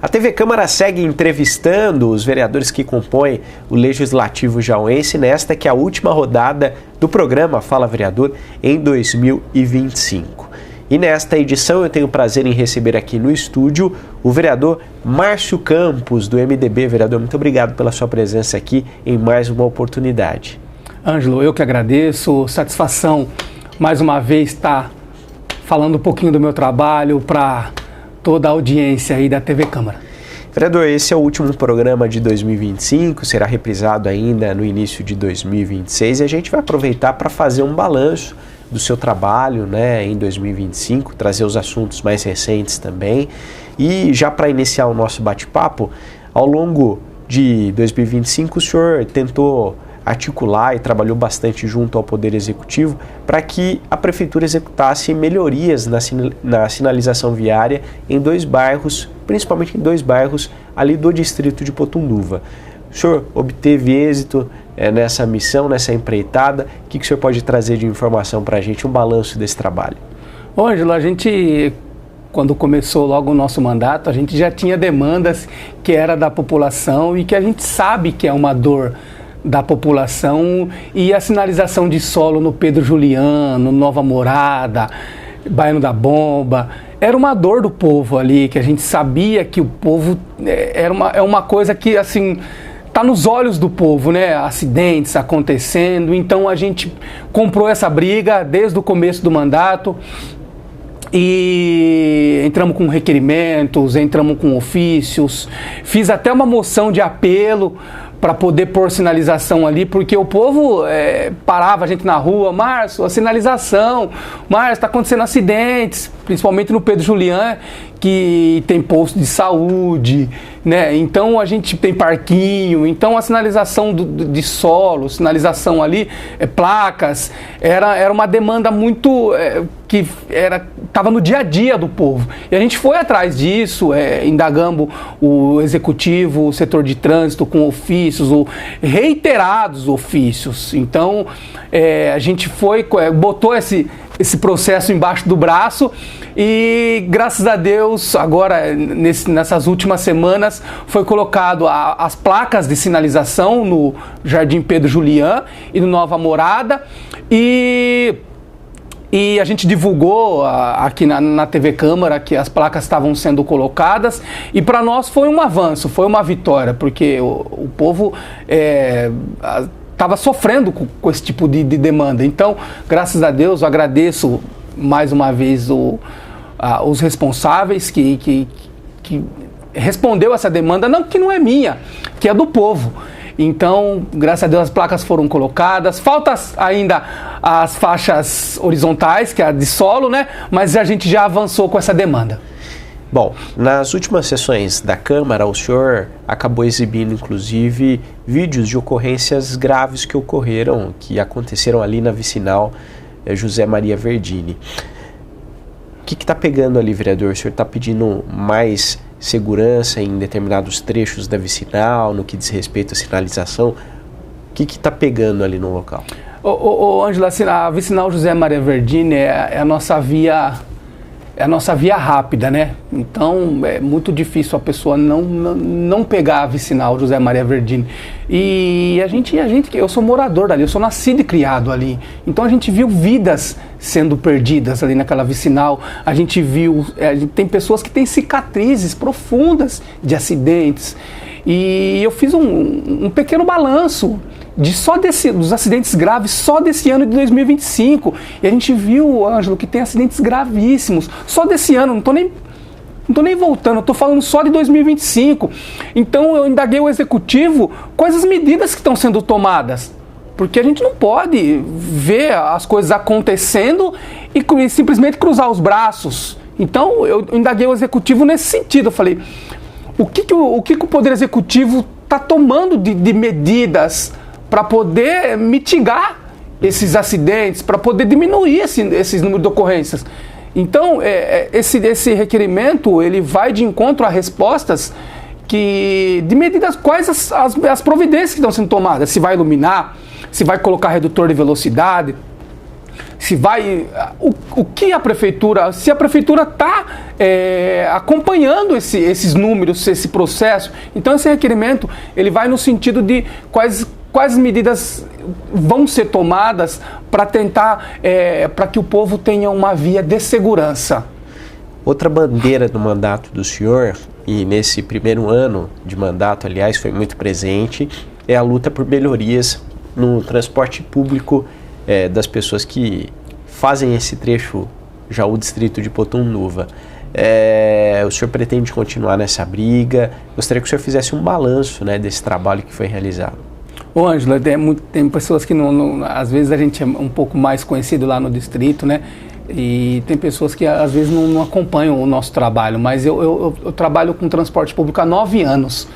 A TV Câmara segue entrevistando os vereadores que compõem o Legislativo jauense nesta que é a última rodada do programa Fala Vereador em 2025. E nesta edição eu tenho o prazer em receber aqui no estúdio o vereador Márcio Campos, do MDB. Vereador, muito obrigado pela sua presença aqui em mais uma oportunidade. Ângelo, eu que agradeço, satisfação mais uma vez estar falando um pouquinho do meu trabalho para toda a audiência aí da TV Câmara. Vereador, esse é o último programa de 2025, será reprisado ainda no início de 2026 e a gente vai aproveitar para fazer um balanço do seu trabalho, né, em 2025, trazer os assuntos mais recentes também. E já para iniciar o nosso bate-papo, ao longo de 2025 o senhor tentou articular e trabalhou bastante junto ao Poder Executivo para que a Prefeitura executasse melhorias na sinalização viária em dois bairros, principalmente em dois bairros ali do distrito de Potunduva. O senhor obteve êxito nessa missão, nessa empreitada? O que o senhor pode trazer de informação para a gente, um balanço desse trabalho? Ângelo, a gente, quando começou logo o nosso mandato, a gente já tinha demandas que era da população e que a gente sabe que é uma dor da população, e a sinalização de solo no Pedro Juliano, Nova Morada, Baiano da Bomba, era uma dor do povo ali, que a gente sabia que o povo é uma coisa que, assim, tá nos olhos do povo, né? Acidentes acontecendo. Então a gente comprou essa briga desde o começo do mandato e entramos com requerimentos, entramos com ofícios, fiz até uma moção de apelo para poder pôr sinalização ali, porque o povo parava a gente na rua: Márcio, a sinalização, Márcio, está acontecendo acidentes, principalmente no Pedro Julián, que tem posto de saúde, né? Então a gente tem parquinho, então a sinalização de solo, sinalização ali, placas, era uma demanda muito que estava no dia a dia do povo. E a gente foi atrás disso, indagamos o executivo, o setor de trânsito com ofícios, reiterados ofícios. Então a gente botou esse processo embaixo do braço e, graças a Deus, agora nessas últimas semanas foi colocado as placas de sinalização no Jardim Pedro Julián e no Nova Morada, e a gente divulgou aqui na TV Câmara que as placas estavam sendo colocadas, e para nós foi um avanço, foi uma vitória, porque o povo estava sofrendo com esse tipo de demanda. Então, graças a Deus, eu agradeço mais uma vez os responsáveis que respondeu essa demanda, que não é minha, que é do povo. Então, graças a Deus, as placas foram colocadas. Falta ainda as faixas horizontais, que é a de solo, né? Mas a gente já avançou com essa demanda. Bom, nas últimas sessões da Câmara, o senhor acabou exibindo, inclusive, vídeos de ocorrências graves que aconteceram ali na vicinal José Maria Verdini. O que está pegando ali, vereador? O senhor está pedindo mais segurança em determinados trechos da vicinal, no que diz respeito à sinalização? O que está pegando ali no local? Ângela, a vicinal José Maria Verdini é a nossa via rápida, né? Então é muito difícil a pessoa não pegar a vicinal José Maria Verdini. E eu sou morador dali, eu sou nascido e criado ali. Então a gente viu vidas sendo perdidas ali naquela vicinal. A gente tem pessoas que têm cicatrizes profundas de acidentes. E eu fiz um pequeno balanço dos acidentes graves só desse ano de 2025. E a gente viu, Ângelo, que tem acidentes gravíssimos só desse ano. Não estou nem voltando, eu estou falando só de 2025. Então eu indaguei o executivo quais as medidas que estão sendo tomadas, porque a gente não pode ver as coisas acontecendo e simplesmente cruzar os braços. Então eu indaguei o executivo nesse sentido. Eu falei: o que o Poder Executivo está tomando de medidas para poder mitigar esses acidentes, para poder diminuir esses números de ocorrências? Então, esse requerimento, ele vai de encontro a respostas de medidas, quais as providências que estão sendo tomadas. Se vai iluminar, se vai colocar redutor de velocidade, se vai, o que a prefeitura, se a prefeitura está acompanhando esses números, esse processo. Então esse requerimento ele vai no sentido de quais medidas vão ser tomadas para tentar, para que o povo tenha uma via de segurança. Outra bandeira do mandato do senhor, e nesse primeiro ano de mandato, aliás, foi muito presente, é a luta por melhorias no transporte público das pessoas que fazem esse trecho, já o distrito de Potunduva. O senhor pretende continuar nessa briga? Gostaria que o senhor fizesse um balanço, né, desse trabalho que foi realizado. Ô Ângelo, tem pessoas que às vezes a gente é um pouco mais conhecido lá no distrito, né? E tem pessoas que às vezes não acompanham o nosso trabalho, mas eu trabalho com transporte público há 9 anos.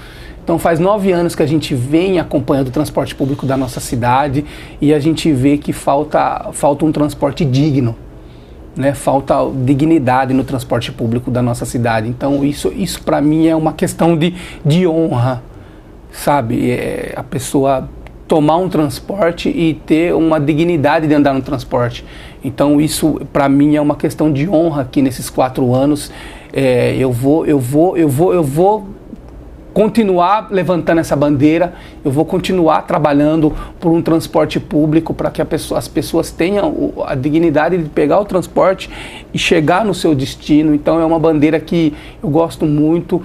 Então faz 9 anos que a gente vem acompanhando o transporte público da nossa cidade e a gente vê que falta um transporte digno, né? Falta dignidade no transporte público da nossa cidade. Então isso para mim é uma questão de honra, sabe? A pessoa tomar um transporte e ter uma dignidade de andar no transporte. Então isso para mim é uma questão de honra aqui nesses 4 anos. Eu vou continuar levantando essa bandeira, eu vou continuar trabalhando por um transporte público para que as pessoas tenham a dignidade de pegar o transporte e chegar no seu destino. Então é uma bandeira que eu gosto muito.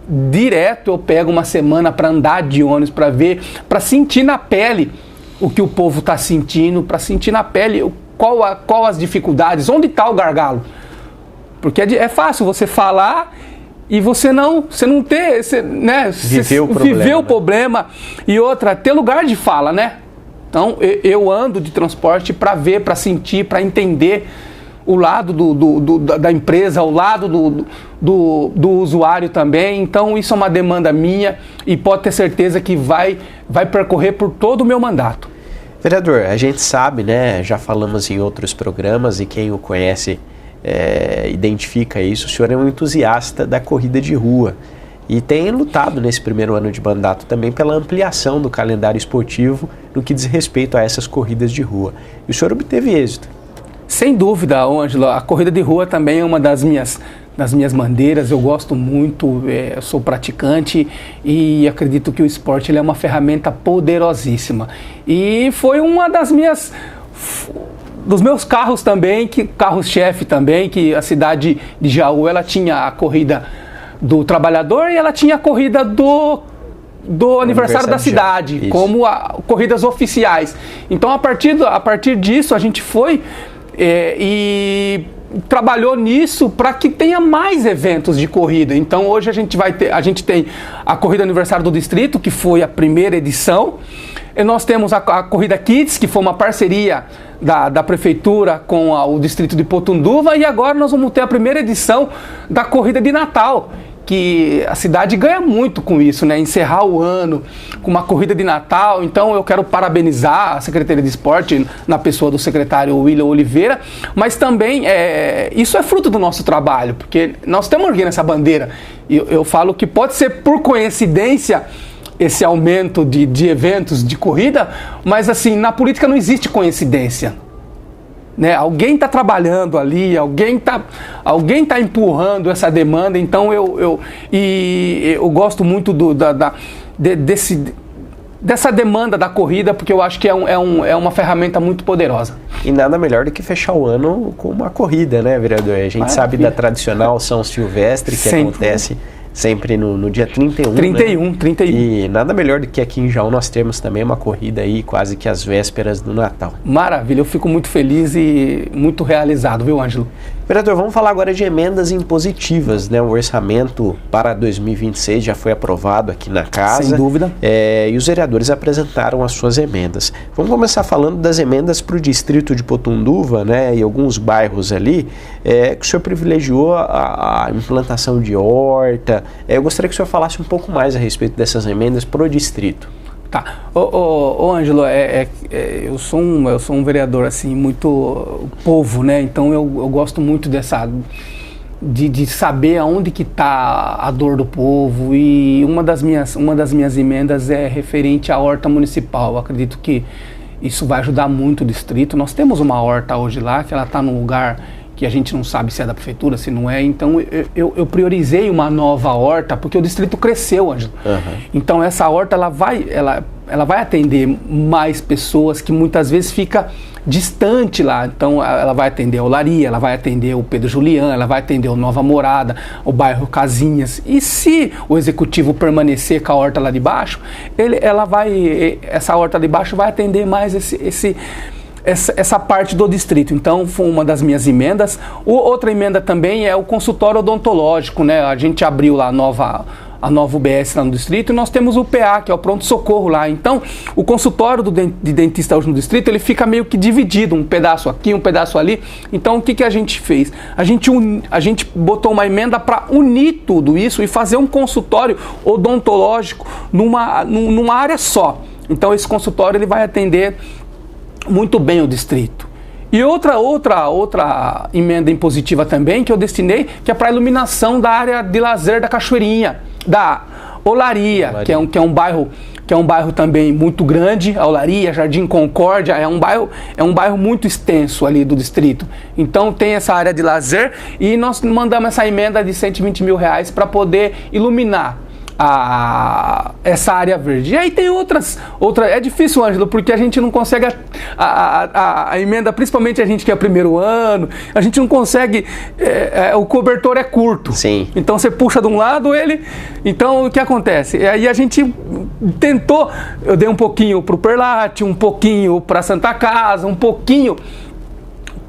Direto eu pego uma semana para andar de ônibus, para ver, para sentir na pele o que o povo está sentindo, para sentir na pele qual as dificuldades, onde está o gargalo. Porque é fácil você falar e você não ter, né, viver o problema. E outra, ter lugar de fala, né? Então eu ando de transporte para ver, para sentir, para entender o lado da empresa, o lado do usuário também. Então isso é uma demanda minha e pode ter certeza que vai percorrer por todo o meu mandato. Vereador, a gente sabe, né, já falamos em outros programas e quem o conhece identifica isso, o senhor é um entusiasta da corrida de rua e tem lutado nesse primeiro ano de mandato também pela ampliação do calendário esportivo no que diz respeito a essas corridas de rua. E o senhor obteve êxito. Sem dúvida, Ângelo, a corrida de rua também é uma das minhas bandeiras. Eu gosto muito, eu sou praticante e acredito que o esporte ele é uma ferramenta poderosíssima. E foi uma dos meus carros também, carros-chefe também, que a cidade de Jaú, ela tinha a corrida do trabalhador e ela tinha a corrida do aniversário da cidade, como corridas oficiais. Então a partir disso a gente foi e trabalhou nisso para que tenha mais eventos de corrida. Então hoje a gente tem a corrida aniversário do distrito, que foi a primeira edição, e nós temos a corrida Kids, que foi uma parceria da prefeitura com o distrito de Potunduva, e agora nós vamos ter a primeira edição da corrida de Natal, que a cidade ganha muito com isso, né? Encerrar o ano com uma corrida de Natal. Então eu quero parabenizar a Secretaria de Esporte na pessoa do secretário William Oliveira, mas também isso é fruto do nosso trabalho, porque nós temos erguendo essa bandeira. Eu falo que pode ser por coincidência esse aumento de eventos de corrida, mas assim, na política não existe coincidência. Né? Alguém está trabalhando ali, alguém tá empurrando essa demanda. Então eu gosto muito dessa demanda da corrida, porque eu acho que é uma ferramenta muito poderosa. E nada melhor do que fechar o ano com uma corrida, né, vereador? A gente sabe da tradicional São Silvestre, que acontece sempre no dia 31. 31, né? 31. E nada melhor do que aqui em Jaú nós temos também uma corrida aí quase que às vésperas do Natal. Maravilha, eu fico muito feliz e muito realizado, viu, Ângelo? Vereador, vamos falar agora de emendas impositivas, né? O orçamento para 2026 já foi aprovado aqui na casa. Sem dúvida. E os vereadores apresentaram as suas emendas. Vamos começar falando das emendas para o distrito de Potunduva, né? E alguns bairros ali, que o senhor privilegiou a implantação de horta. Eu gostaria que o senhor falasse um pouco mais a respeito dessas emendas para o distrito. Tá. Ô Ângelo, eu sou um vereador assim, muito povo, né? Então eu gosto muito de saber aonde que está a dor do povo, e uma das minhas emendas é referente à horta municipal. Eu acredito que Isso vai ajudar muito o distrito. Nós temos uma horta hoje lá, que ela está num lugar que a gente não sabe se é da prefeitura, se não é. Então eu priorizei uma nova horta, porque o distrito cresceu, Ângelo. Então essa horta ela vai atender mais pessoas que muitas vezes fica distante lá. Então ela vai atender a Olaria, ela vai atender o Pedro Julián, ela vai atender o Nova Morada, o bairro Casinhas. E se o executivo permanecer com a horta lá de baixo, essa horta de baixo vai atender mais essa parte do distrito. Então foi uma das minhas emendas. Outra emenda também é o consultório odontológico, né? A gente abriu lá a nova UBS lá no distrito, e nós temos o PA, que é o pronto-socorro lá. Então, o consultório de dentista hoje no distrito, ele fica meio que dividido, um pedaço aqui, um pedaço ali. Então, o que a gente fez? A gente botou uma emenda para unir tudo isso e fazer um consultório odontológico numa área só. Então, esse consultório ele vai atender muito bem o distrito. E outra emenda impositiva também que eu destinei, que é para a iluminação da área de lazer da Cachoeirinha, da Olaria. Que é um bairro também muito grande. A Olaria, Jardim Concórdia, é um bairro muito extenso ali do distrito. Então tem essa área de lazer e nós mandamos essa emenda de R$120 mil para poder iluminar essa área verde. E aí tem outras. É difícil, Ângelo, porque a gente não consegue a emenda, principalmente a gente que é primeiro ano, a gente não consegue, o cobertor é curto. Sim. Então você puxa de um lado ele. Então o que acontece? Aí a gente tentou, eu dei um pouquinho para o Perlate, um pouquinho para Santa Casa, um pouquinho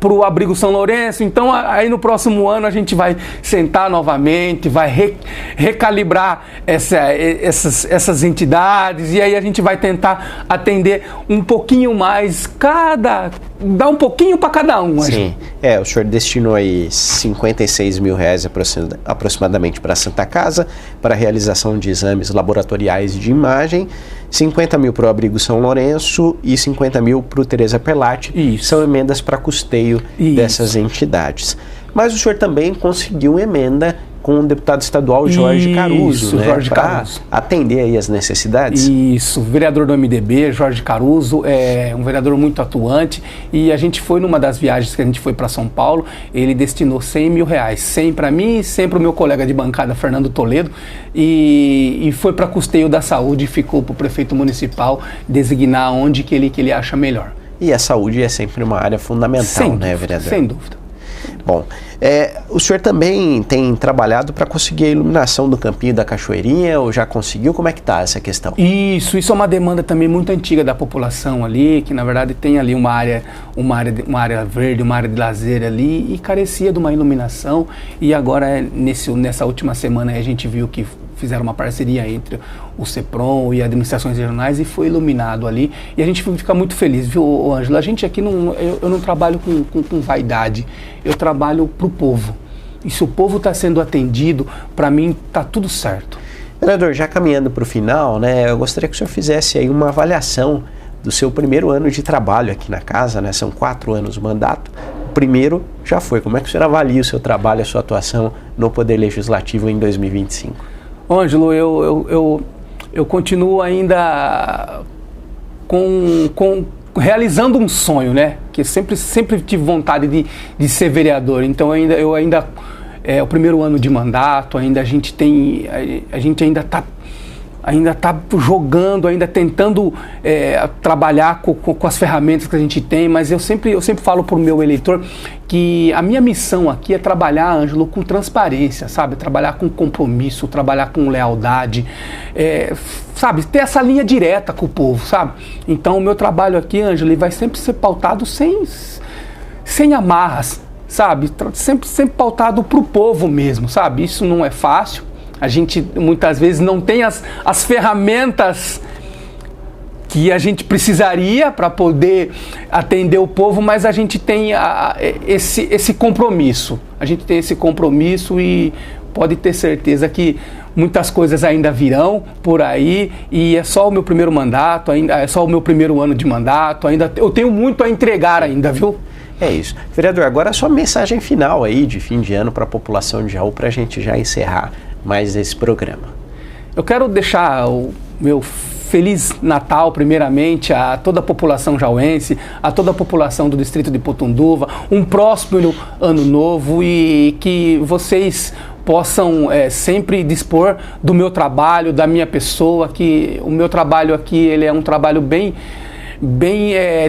para o Abrigo São Lourenço. Então aí no próximo ano a gente vai sentar novamente, vai recalibrar essas entidades, e aí a gente vai tentar atender um pouquinho mais, dar um pouquinho para cada um. Sim, o senhor destinou aí R$56 mil aproximadamente para a Santa Casa, para a realização de exames laboratoriais de imagem, 50 mil para o Abrigo São Lourenço e 50 mil para o Teresa Perlate. Isso. São emendas para custeio dessas entidades. Mas o senhor também conseguiu emenda com o deputado estadual Jorge Caruso, né, Jorge Caruso, para atender aí as necessidades. Isso, vereador do MDB, Jorge Caruso, é um vereador muito atuante, e a gente foi numa das viagens que a gente foi para São Paulo, ele destinou R$100 mil, 100 para mim e 100 para o meu colega de bancada, Fernando Toledo, e foi para custeio da saúde, ficou para o prefeito municipal designar onde que ele acha melhor. E a saúde é sempre uma área fundamental, né, vereador? Sem dúvida. Bom, o senhor também tem trabalhado para conseguir a iluminação do Campinho da Cachoeirinha, ou já conseguiu? Como é que está essa questão? Isso é uma demanda também muito antiga da população ali, que na verdade tem ali uma área verde, uma área de lazer ali, e carecia de uma iluminação, e agora nessa última semana a gente viu que fizeram uma parceria entre o CEPROM e administrações regionais e foi iluminado ali, e a gente fica muito feliz, viu, Ângelo? A gente aqui, eu não trabalho com vaidade, eu trabalho para o povo, e se o povo está sendo atendido, para mim está tudo certo. Vereador, já caminhando para o final, né, eu gostaria que o senhor fizesse aí uma avaliação do seu primeiro ano de trabalho aqui na casa, né? São 4 anos o mandato. O primeiro já foi. Como é que o senhor avalia o seu trabalho, a sua atuação no Poder Legislativo em 2025? Ângelo, eu continuo ainda realizando um sonho, né? Que sempre tive vontade de ser vereador. Então eu ainda é o primeiro ano de mandato, a gente ainda está jogando, ainda tentando trabalhar com as ferramentas que a gente tem, mas eu sempre falo para o meu eleitor que a minha missão aqui é trabalhar, Ângelo, com transparência, sabe? Trabalhar com compromisso, trabalhar com lealdade, sabe? Ter essa linha direta com o povo, sabe? Então o meu trabalho aqui, Ângelo, ele vai sempre ser pautado sem amarras, sabe? Sempre pautado para o povo mesmo, sabe? Isso não é fácil. A gente muitas vezes não tem as ferramentas que a gente precisaria para poder atender o povo, mas a gente tem esse compromisso. A gente tem esse compromisso e pode ter certeza que muitas coisas ainda virão por aí, e é só o meu primeiro mandato, é só o meu primeiro ano de mandato, eu tenho muito a entregar ainda, viu? É isso. Vereador, agora a sua mensagem final aí de fim de ano para a população de Jaú, para a gente já encerrar mais esse programa. Eu quero deixar o meu Feliz Natal, primeiramente, a toda a população jauense, a toda a população do distrito de Putunduva, um próspero ano novo e que vocês possam sempre dispor do meu trabalho, da minha pessoa, que o meu trabalho aqui ele é um trabalho bem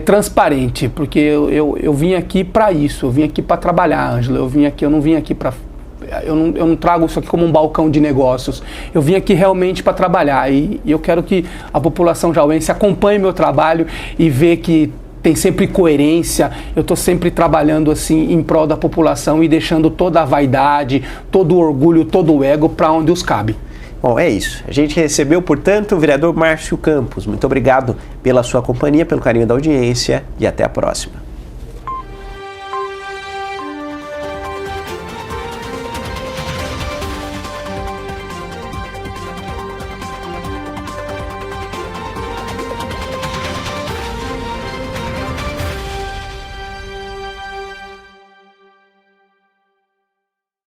transparente, porque eu vim aqui para isso, eu vim aqui para trabalhar, Ângela, eu não vim aqui para... Eu não trago isso aqui como um balcão de negócios. Eu vim aqui realmente para trabalhar e eu quero que a população jauense acompanhe meu trabalho e vê que tem sempre coerência. Eu estou sempre trabalhando assim em prol da população e deixando toda a vaidade, todo o orgulho, todo o ego para onde os cabe. Bom, é isso. A gente recebeu, portanto, o vereador Márcio Campos. Muito obrigado pela sua companhia, pelo carinho da audiência e até a próxima.